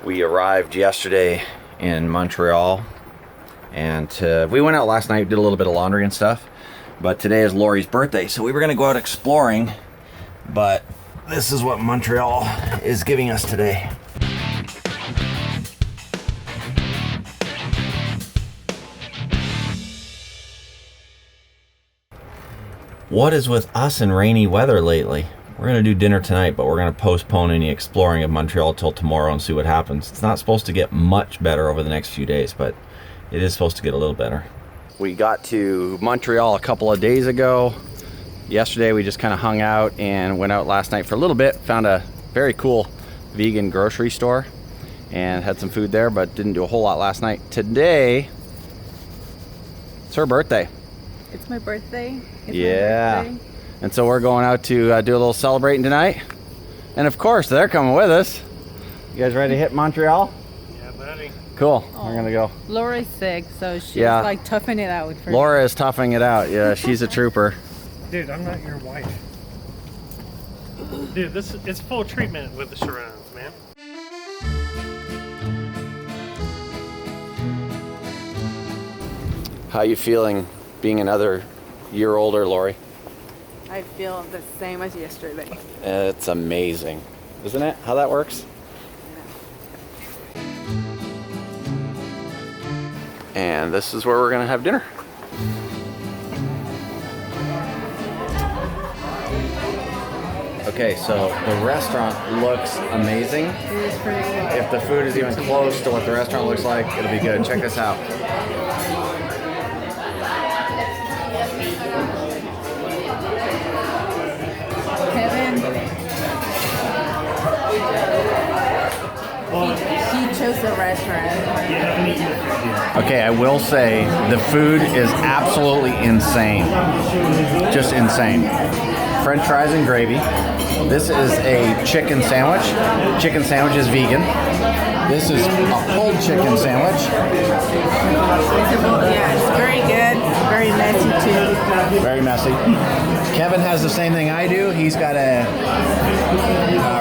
We arrived yesterday in Montreal, and we went out last night, did a little bit of laundry and stuff, but today is Lori's birthday, so we were gonna go out exploring, but this is what Montreal is giving us today. What is with us and rainy weather lately? We're gonna do dinner tonight, but we're gonna postpone any exploring of Montreal till tomorrow and see what happens. It's not supposed to get much better over the next few days, but it is supposed to get a little better. We got to Montreal a couple of days ago. Yesterday we just kind of hung out and went out last night for a little bit. Found a very cool vegan grocery store and had some food there, but didn't do a whole lot last night. Today, it's her birthday. It's my birthday. It's yeah. my birthday. And so we're going out to do a little celebrating tonight. And of course, they're coming with us. You guys ready to hit Montreal? Yeah, buddy. Cool. We're gonna go. Laura's sick, so she's like toughing it out. For Laura is toughing it out. Yeah, she's a trooper. Dude, I'm not your wife. Dude, it's full treatment with the surrounds, man. How you feeling being another year older, Lori? I feel the same as yesterday. It's amazing, isn't it? How that works? And this is where we're gonna have dinner. Okay, so the restaurant looks amazing. It is pretty good. If the food is even close to what the restaurant looks like, it'll be good. Check this out. Kevin, he chose the restaurant. Okay, I will say the food is absolutely insane. Just insane. French fries and gravy. This is a chicken sandwich. Chicken sandwich is vegan. This is a pulled chicken sandwich. Yeah, it's very good. Very messy too. Very messy. Kevin has the same thing I do. He's got a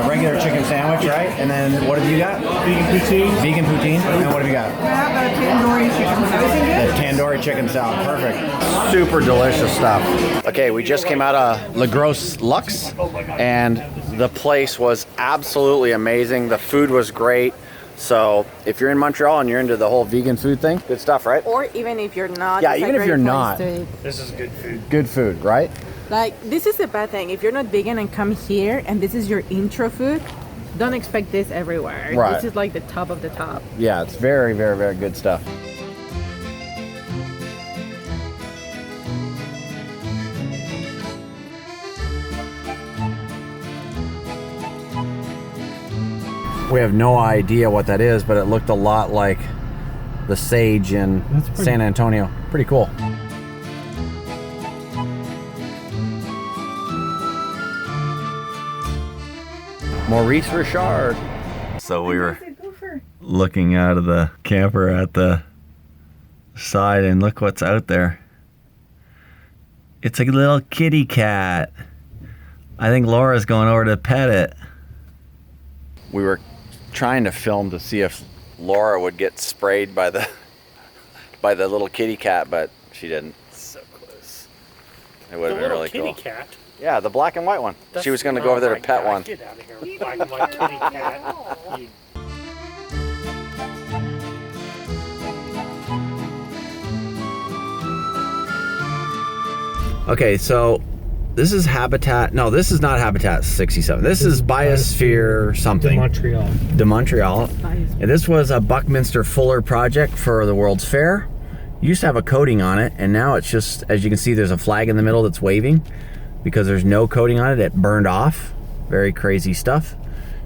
regular chicken sandwich, right? And then what have you got? Vegan poutine. Vegan poutine. And what have you got? How about tandoori chicken salad? The tandoori chicken salad. Perfect. Super delicious stuff. Okay, we just came out of Le Gros Luxe, and the place was absolutely amazing. The food was great. So if you're in Montreal and you're into the whole vegan food thing, good stuff, right? Or even if you're not. Yeah, it's even a if you're great not. place to eat. This is good food. Good food, right? Like, this is the bad thing. If you're not vegan and come here and this is your intro food, don't expect this everywhere. Right. This is like the top of the top. Yeah, it's very, very, very good stuff. We have no idea what that is, but it looked a lot like the Sage in San Antonio. Pretty cool. Maurice Richard. So we were looking out of the camper at the side, and look what's out there. It's a little kitty cat. I think Laura's going over to pet it. We were trying to film to see if Laura would get sprayed by the little kitty cat, but she didn't. So close. It would have been really cool. Kitty cat. Yeah, the black and white one. She was going to go over there to pet one. Get out of here with black and white kitty cat. Okay, so this is Habitat. No, this is not Habitat 67. This is Biosphere something. Montreal. De Montreal. And this was a Buckminster Fuller project for the World's Fair. Used to have a coating on it, and now it's just, as you can see, there's a flag in the middle that's waving because there's no coating on it. It burned off. Very crazy stuff.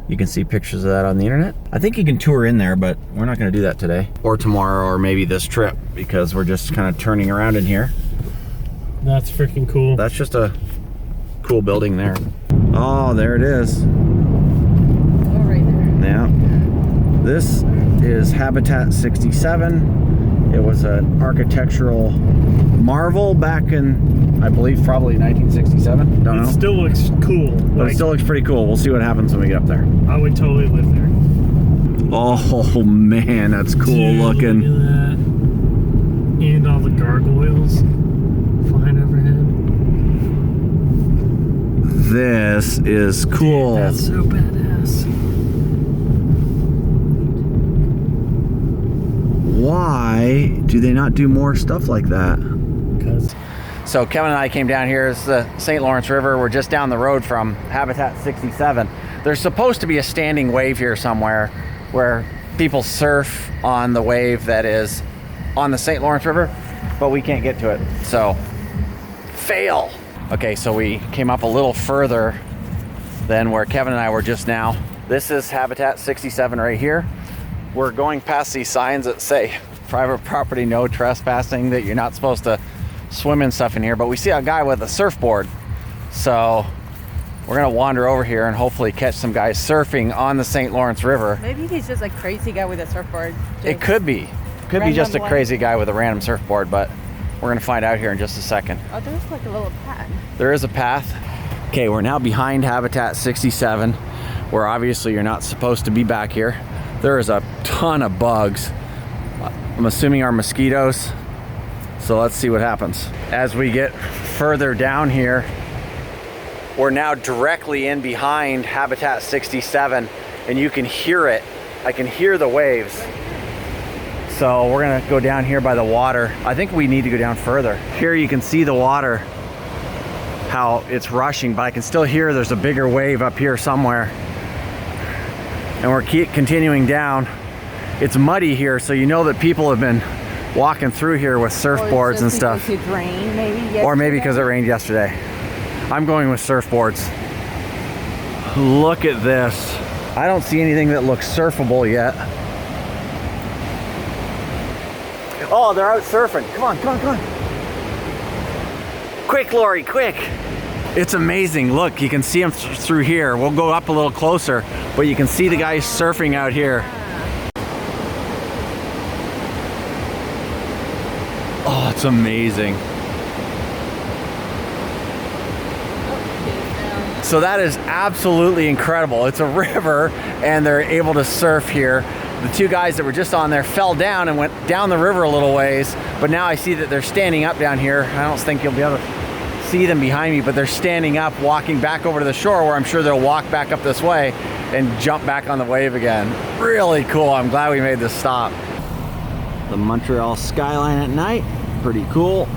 You can see pictures of that on the internet. I think you can tour in there, but we're not going to do that today or tomorrow or maybe this trip because we're just kind of turning around in here. That's freaking cool. That's just a cool building there. Oh, there it is. Oh, right there. Yeah. This is Habitat 67. It was an architectural marvel back in, I believe, probably 1967. Don't know. It still looks cool. But it still looks pretty cool. We'll see what happens when we get up there. I would totally live there. Oh man, that's cool Dude, looking. Look at that. And all the gargoyles flying overhead. This is cool. Dude, that's so badass. Why do they not do more stuff like that? Because So Kevin and I came down here. It's the St. Lawrence River. We're just down the road from Habitat 67. There's supposed to be a standing wave here somewhere where people surf on the wave that is on the St. Lawrence River, but we can't get to it. So, fail. Okay, so we came up a little further than where Kevin and I were just now. This is Habitat 67 right here. We're going past these signs that say private property, no trespassing, that you're not supposed to swim and stuff in here, but we see a guy with a surfboard. So we're gonna wander over here and hopefully catch some guys surfing on the St. Lawrence River. Maybe he's just a crazy guy with a surfboard. It could be. Could be just a Random crazy guy with a random surfboard, but we're gonna find out here in just a second. Oh, there's like a little path. There is a path. Okay, we're now behind Habitat 67, where obviously you're not supposed to be back here. There is a ton of bugs. I'm assuming are mosquitoes. So let's see what happens. As we get further down here, we're now directly in behind Habitat 67, and you can hear it. I can hear the waves. So we're gonna go down here by the water. I think we need to go down further. Here you can see the water, how it's rushing, but I can still hear there's a bigger wave up here somewhere. And we're continuing down. It's muddy here, so you know that people have been walking through here with surfboards and stuff. It rained, maybe. Or maybe because it rained yesterday. I'm going with surfboards. Look at this. I don't see anything that looks surfable yet. Oh, they're out surfing. Come on, come on, come on. Quick, Lori, quick. It's amazing. Look, you can see them through here. We'll go up a little closer, but you can see the guys surfing out here. Oh, it's amazing. So that is absolutely incredible. It's a river and they're able to surf here. The two guys that were just on there fell down and went down the river a little ways, but now I see that they're standing up down here. I don't think you'll be able to see them behind me, but they're standing up, walking back over to the shore, where I'm sure they'll walk back up this way and jump back on the wave again. Really cool. I'm glad we made this stop. The Montreal skyline at night, pretty cool.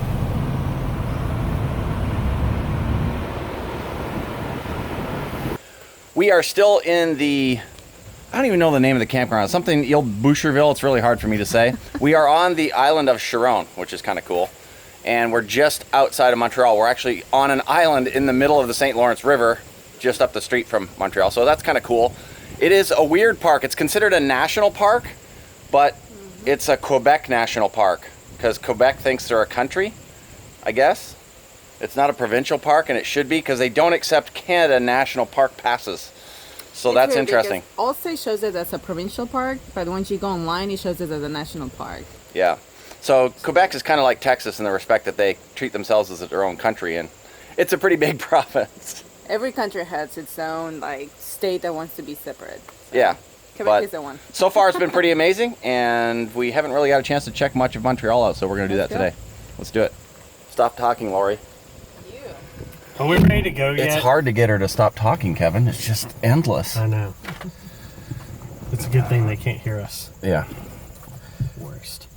We are still in the, I don't even know the name of the campground. Something Ile Boucherville. It's really hard for me to say. We are on the island of Chiron, which is kind of cool. And we're just outside of Montreal. We're actually on an island in the middle of the St. Lawrence River, just up the street from Montreal. So that's kind of cool. It is a weird park. It's considered a national park, but it's a Quebec national park because Quebec thinks they're a country, I guess. It's not a provincial park, and it should be, because they don't accept Canada national park passes. So that's interesting. Also shows it as a provincial park, but once you go online, it shows it as a national park. Yeah. So Quebec is kind of like Texas in the respect that they treat themselves as their own country, and it's a pretty big province. Every country has its own like state that wants to be separate. So Yeah. Quebec is the one. So far it's been pretty amazing, and we haven't really got a chance to check much of Montreal out, so we're going to do that today. Let's do it. Stop talking, Lori. Are we ready to go yet? It's hard to get her to stop talking, Kevin. It's just endless. I know. It's a good thing they can't hear us. Yeah. Worst.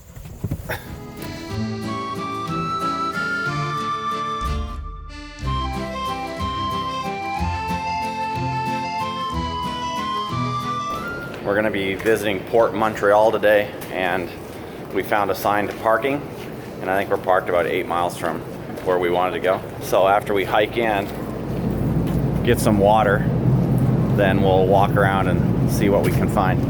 We're going to be visiting Port Montreal today, and we found a sign to parking, and I think we're parked about 8 miles from where we wanted to go. So after we hike in, get some water, then we'll walk around and see what we can find.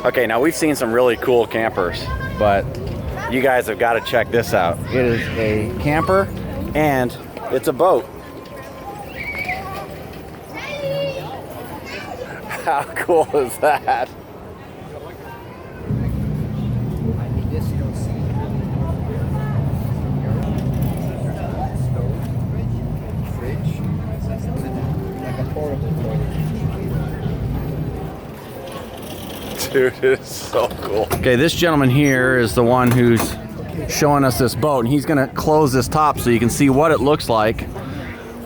Okay, now we've seen some really cool campers, but you guys have got to check this out. It is a camper and it's a boat. How cool is that? Dude, it's so cool. Okay, this gentleman here is the one who's showing us this boat, and he's gonna close this top so you can see what it looks like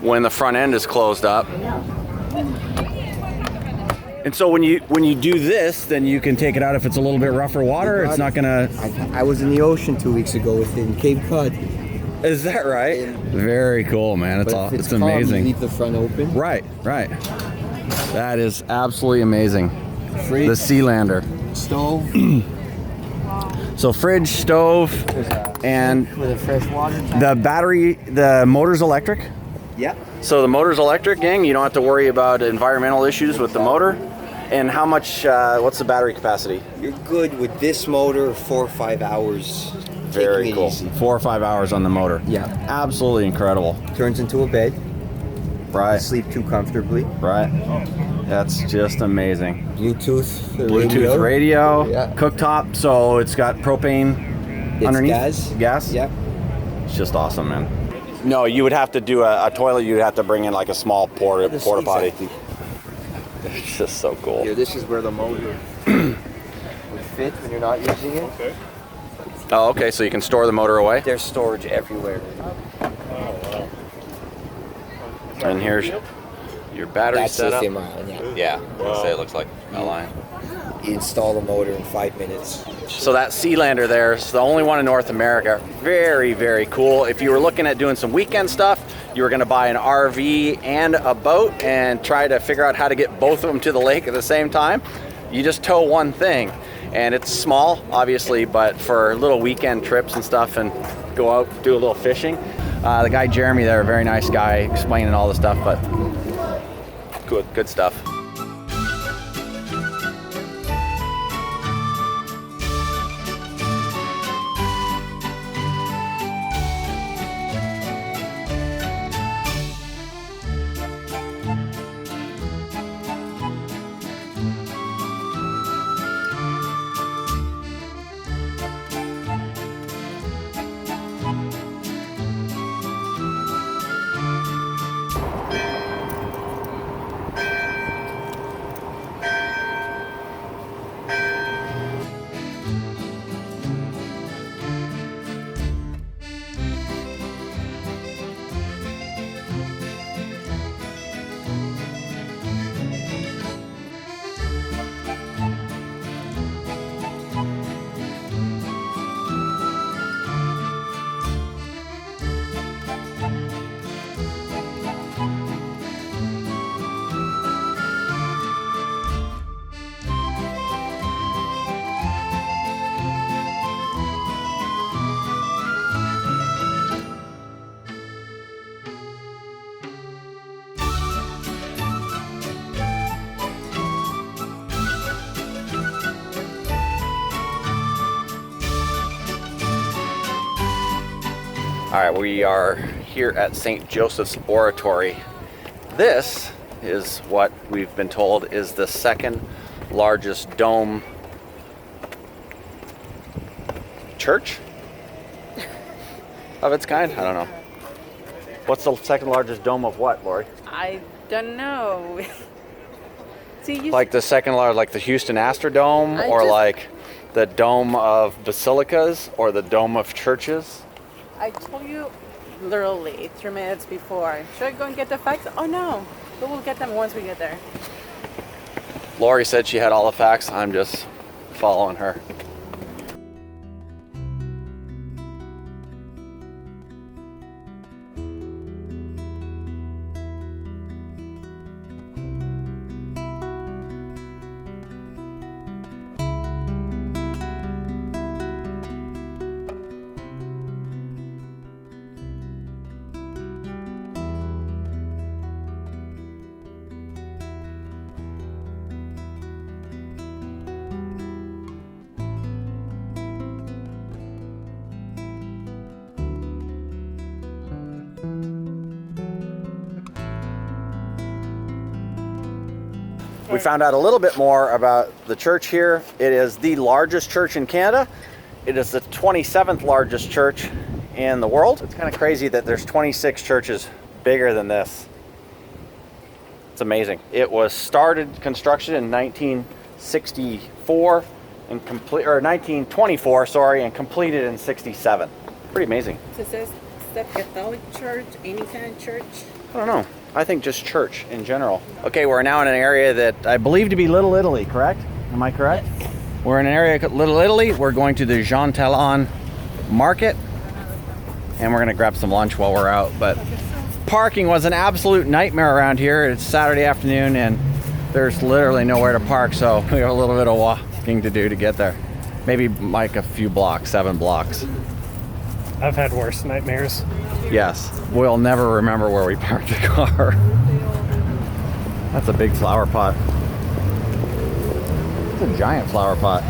when the front end is closed up. And so when you do this, then you can take it out if it's a little bit rougher water. It's not gonna. I was in the ocean 2 weeks ago within Cape Cod. Is that right? Very cool, man. It's But if it's calm, amazing. you leave the front open. Right. That is absolutely amazing. Fridge, The Sealander. stove So fridge, stove, and with a fresh water. the battery. The motor's electric. Yeah. So the motor's electric, gang. You don't have to worry about environmental issues with the motor. And how much? What's the battery capacity? You're good with this motor 4 or 5 hours. Very taking it cool. easy. 4 or 5 hours on the motor. Yeah. Absolutely incredible. Turns into a bed. Right. Sleep too comfortably. Right. That's just amazing. Bluetooth radio, Yeah. cooktop. So it's got propane It's underneath. Gas. Yeah. It's just awesome, man. No, you would have to do a toilet. You'd have to bring in like a small porta potty. Exactly. It's just so cool. Here, this is where the motor would fit when you're not using it. Oh, okay. So you can store the motor away. There's storage everywhere. And here's your battery That's setup. lithium ion, yeah. Yeah. I'll say it looks like a line. You install the motor in 5 minutes. So that Sealander there is the only one in North America. Very, very cool. If you were looking at doing some weekend stuff, you were going to buy an RV and a boat and try to figure out how to get both of them to the lake at the same time, you just tow one thing. And it's small, obviously, but for little weekend trips and stuff and go out, do a little fishing. The guy Jeremy there, a very nice guy, explaining all the stuff, but good stuff. All right, we are here at St. Joseph's Oratory. This is what we've been told is the second largest dome church of its kind. I don't know. What's the second largest dome of what, Lori? I don't know. See, Like the second largest, like the Houston Astrodome, or like the dome of basilicas, or the dome of churches? I told you literally 3 minutes before. Should I go and get the facts? Oh no, we will get them once we get there. Lori said she had all the facts. I'm just following her. We found out a little bit more about the church here. It is the largest church in Canada. It is the 27th largest church in the world. It's kind of crazy that there's 26 churches bigger than this. It's amazing. It was started construction in 1964 1904 and complete, or 1924, sorry, and completed in 67. Pretty amazing. So it says, is that Catholic church, any kind of church? I don't know. I think just church in general. Okay, we're now in an area that I believe to be Little Italy, correct? Am I correct? Yes. We're in an area called Little Italy. We're going to the Jean-Talon Market, and we're gonna grab some lunch while we're out. But parking was an absolute nightmare around here. It's Saturday afternoon, and there's literally nowhere to park, so we have a little bit of walking to do to get there. Maybe like a few blocks, 7 blocks. I've had worse nightmares. Yes, we'll never remember where we parked the car. That's a big flower pot. It's a giant flower pot.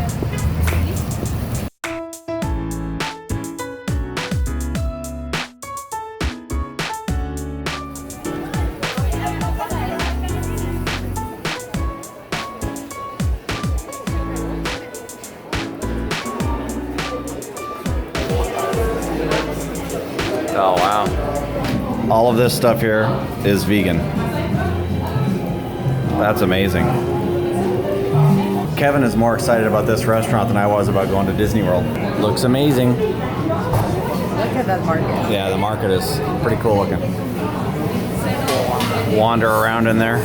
Oh wow. All of this stuff here is vegan. That's amazing. Kevin is more excited about this restaurant than I was about going to Disney World. Looks amazing. Look at that market. Yeah, the market is pretty cool looking. Wander around in there.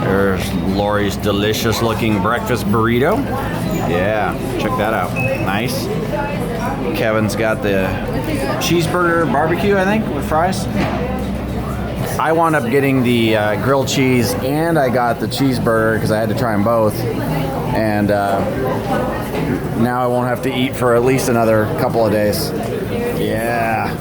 There's Lori's delicious looking breakfast burrito. Yeah, check that out. Nice. Kevin's got the cheeseburger barbecue, I think, with fries. I wound up getting the grilled cheese, and I got the cheeseburger because I had to try them both. And now I won't have to eat for at least another couple of days. Yeah.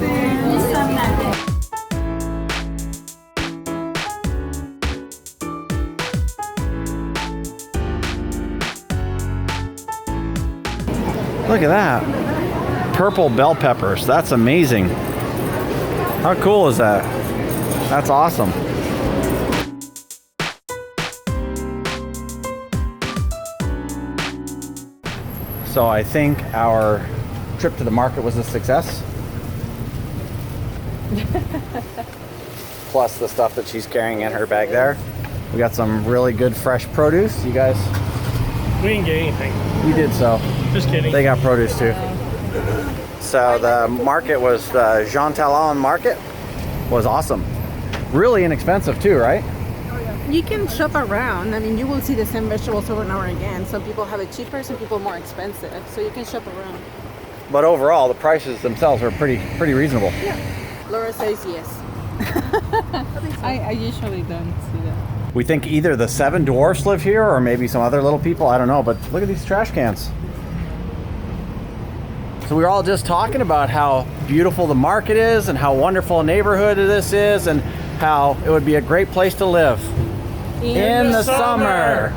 Look at that. Purple bell peppers. That's amazing. How cool is that? That's awesome. So I think our trip to the market was a success. Plus the stuff that she's carrying in her bag there. We got some really good fresh produce. You guys? We didn't get anything. You did so. Just kidding. They got produce too. So the market was the Jean-Talon Market. Was awesome. Really inexpensive too, right? You can shop around. I mean, you will see the same vegetables over and over again. Some people have it cheaper, some people more expensive. So you can shop around. But overall, the prices themselves are pretty reasonable. Yeah. Laura says yes. I usually don't see that. We think either the 7 dwarfs live here or maybe some other little people. I don't know, but look at these trash cans. So we were all just talking about how beautiful the market is and how wonderful a neighborhood this is and how it would be a great place to live. In the summer.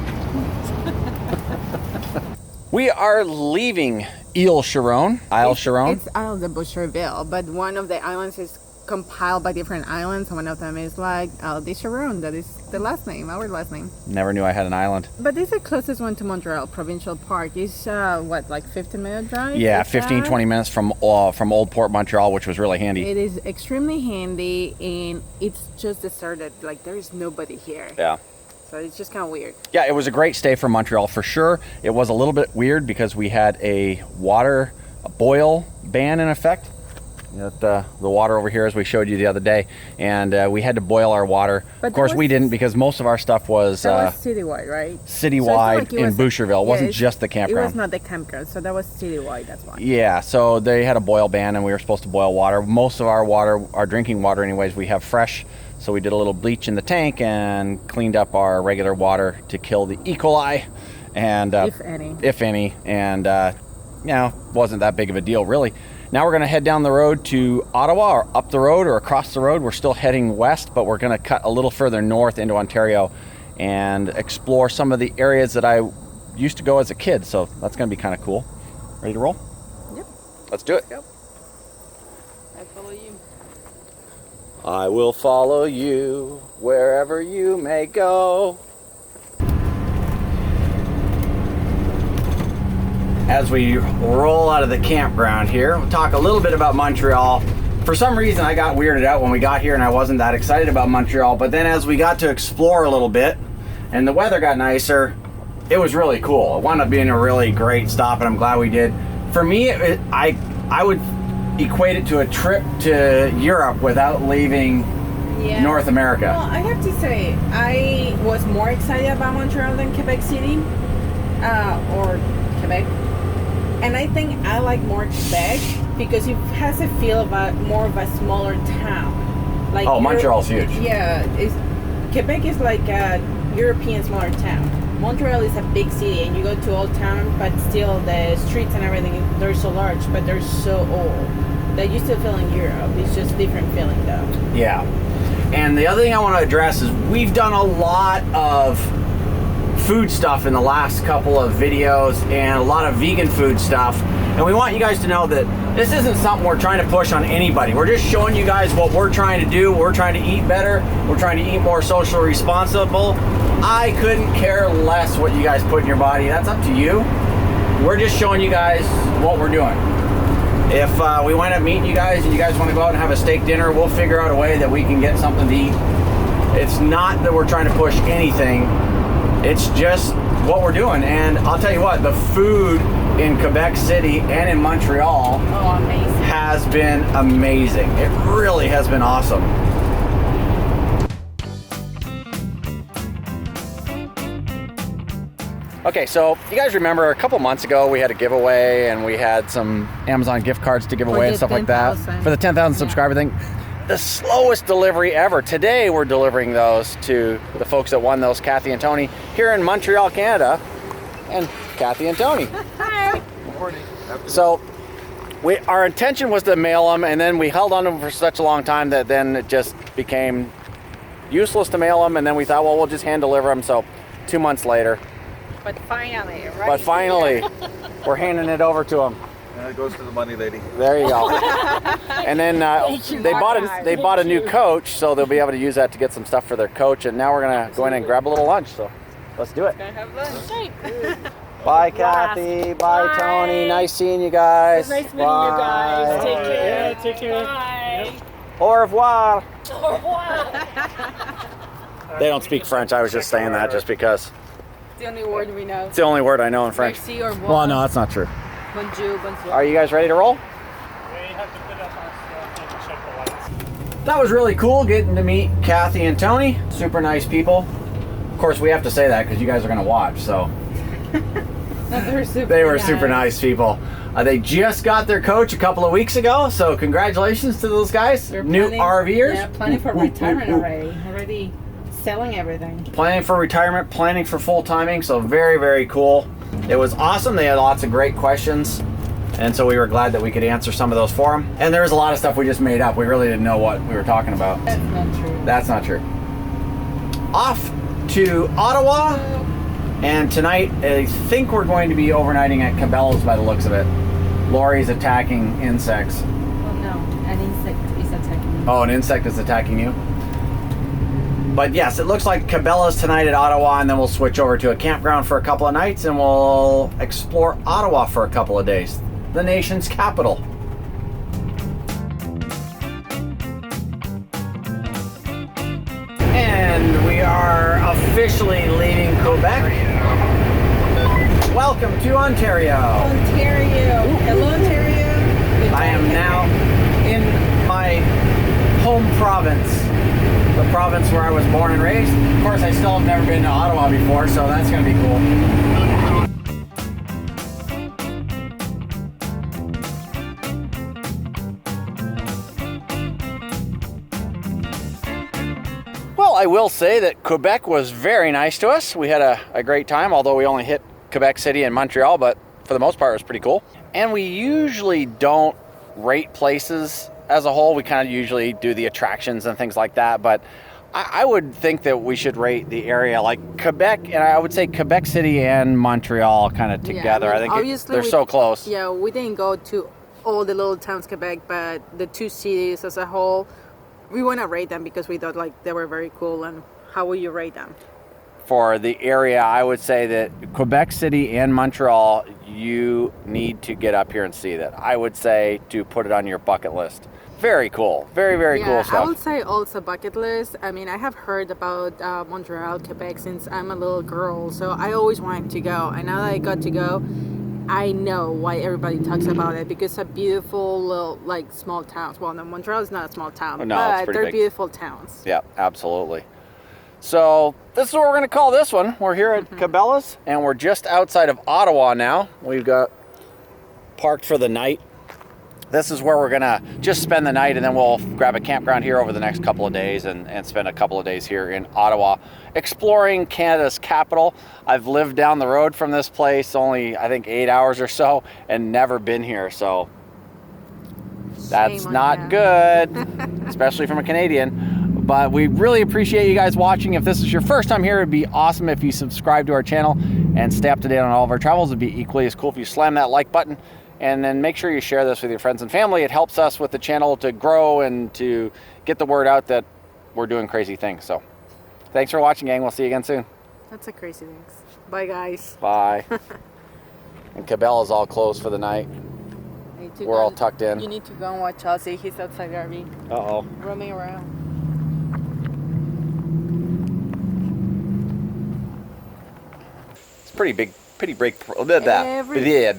We are leaving Ile Charon. It's Isle de Boucherville, but one of the islands is compiled by different islands. One of them is like Isle de Charon. That is the last name, our last name. Never knew I had an island. But this is the closest one to Montreal, Provincial Park. It's what, like 15-minute drive? Yeah, 15-20 minutes from Old Port Montreal, which was really handy. It is extremely handy, and it's just deserted. Like, there is nobody here. Yeah. So it's just kind of weird. Yeah, it was a great stay for Montreal for sure. It was a little bit weird because we had a boil ban in effect. The water over here, as we showed you the other day, and we had to boil our water. But of course, we didn't, because most of our stuff was citywide, right? Citywide in Boucherville. It wasn't just the campground. It was not the campground, so that was citywide. That's why. Yeah, so they had a boil ban, and we were supposed to boil water. Most of our water, our drinking water, anyways, we have fresh. So we did a little bleach in the tank and cleaned up our regular water to kill the E. coli, and if any, and wasn't that big of a deal really. Now we're going to head down the road to Ottawa, or up the road or across the road. We're still heading west, but we're going to cut a little further north into Ontario and explore some of the areas that I used to go as a kid. So that's going to be kind of cool. Ready to roll? Yep. Let's do it. Let's go. I follow you. I will follow you wherever you may go. As we roll out of the campground here, we'll talk a little bit about Montreal. For some reason, I got weirded out when we got here and I wasn't that excited about Montreal, but then as we got to explore a little bit and the weather got nicer, it was really cool. It wound up being a really great stop, and I'm glad we did. For me, I would equate it to a trip to Europe without leaving North America. Well, I have to say, I was more excited about Montreal than Quebec City, or Quebec. And I think I like more Quebec because it has a feel of more of a smaller town. Like Montreal's huge. Yeah, Quebec is like a European smaller town. Montreal is a big city, and you go to old town, but still the streets and everything, they're so large, but they're so old that you still feel in Europe. It's just different feeling though. Yeah. And the other thing I want to address is we've done a lot of food stuff in the last couple of videos and a lot of vegan food stuff. And we want you guys to know that this isn't something we're trying to push on anybody. We're just showing you guys what we're trying to do. We're trying to eat better. We're trying to eat more socially responsible. I couldn't care less what you guys put in your body. That's up to you. We're just showing you guys what we're doing. If we wind up meeting you guys and you guys want to go out and have a steak dinner, we'll figure out a way that we can get something to eat. It's not that we're trying to push anything. It's just what we're doing. And I'll tell you what, the food in Quebec City and in Montreal has been amazing. It really has been awesome. Okay, so you guys remember a couple months ago we had a giveaway and we had some Amazon gift cards to give away and stuff like that for the 10,000 subscriber thing. The slowest delivery ever. Today we're delivering those to the folks that won those, Kathy and Tony, here in Montreal, Canada. And Kathy and Tony. Hi. Good morning. So our intention was to mail them, and then we held on to them for such a long time that then it just became useless to mail them, and then we thought, well, we'll just hand deliver them. So 2 months later. But finally, right? But finally, we're handing it over to them. And it goes to the money lady. There you go. And then they bought a new coach, so they'll be able to use that to get some stuff for their coach. And now we're gonna go in and grab a little lunch. So let's do it. Gonna have lunch. Bye, Kathy. Bye, Tony. Nice seeing you guys. Nice meeting you guys. Take care. Take care. Bye. Au revoir. Au revoir. They don't speak French. I was just saying that just because. It's the only word we know. It's the only word I know in French. Merci or Well, no, that's not true. Bonjour, bonsoir. Are you guys ready to roll? We have to put up our stuff and check the lights. That was really cool getting to meet Kathy and Tony. Super nice people. Of course, we have to say that because you guys are going to watch. So they were super nice people. They just got their coach a couple of weeks ago. So congratulations to those guys. New RVers. Yeah, planning for retirement already. Already selling everything. Planning for retirement, planning for full timing. So very, very cool. It was awesome. They had lots of great questions. And so we were glad that we could answer some of those for them. And there was a lot of stuff we just made up. We really didn't know what we were talking about. That's not true. That's not true. Off to Ottawa. And tonight, I think we're going to be overnighting at Cabela's by the looks of it. Lori's attacking insects. Oh no, an insect is attacking me. Oh, an insect is attacking you? But yes, it looks like Cabela's tonight at Ottawa, and then we'll switch over to a campground for a couple of nights, and we'll explore Ottawa for a couple of days, the nation's capital. And we are officially leaving Quebec. Welcome to Ontario. Ontario. Hello, Ontario. I am now in my home province. The province where I was born and raised. Of course, I still have never been to Ottawa before, so that's going to be cool. Well, I will say that Quebec was very nice to us. We had a great time, although we only hit Quebec City and Montreal, but for the most part, it was pretty cool. And we usually don't rate places as a whole. We kind of usually do the attractions and things like that, but I would think that we should rate the area like Quebec, and I would say Quebec City and Montreal kind of together. Yeah, I think obviously they're so close. Yeah, we didn't go to all the little towns Quebec, but the two cities as a whole, we want to rate them because we thought like they were very cool. And how will you rate them? for the area, I would say that Quebec City and Montreal, you need to get up here and see that. I would say to put it on your bucket list. Very cool. Very, very cool I stuff. would say also bucket list. I mean, I have heard about Montreal, Quebec since I'm a little girl, so I always wanted to go. And now that I got to go, I know why everybody talks about it, because it's a beautiful little, like, small towns. Well, no, Montreal is not a small town, No, it's but pretty they're big. beautiful towns. Yeah, absolutely. So this is what we're going to call this one. We're here at Cabela's, and we're just outside of Ottawa now. We've got parked for the night. This is where we're going to just spend the night, and then we'll grab a campground here over the next couple of days and spend a couple of days here in Ottawa exploring Canada's capital. I've lived down the road from this place only, I think, 8 hours or so, and never been here, so that's Shame on not ya. good, especially from a Canadian. But we really appreciate you guys watching. If this is your first time here, it'd be awesome if you subscribe to our channel and stay up to date on all of our travels. It'd be equally as cool if you slam that like button, and then make sure you share this with your friends and family. It helps us with the channel to grow and to get the word out that we're doing crazy things. So thanks for watching, gang. We'll see you again soon. That's a crazy thing. Bye, guys. Bye. And Cabela's all closed for the night. I need to We're go all and- tucked in. You need to go and watch Chelsea. He's outside the RV, Uh-oh. roaming around. It's pretty big, pretty break. Every- Yeah,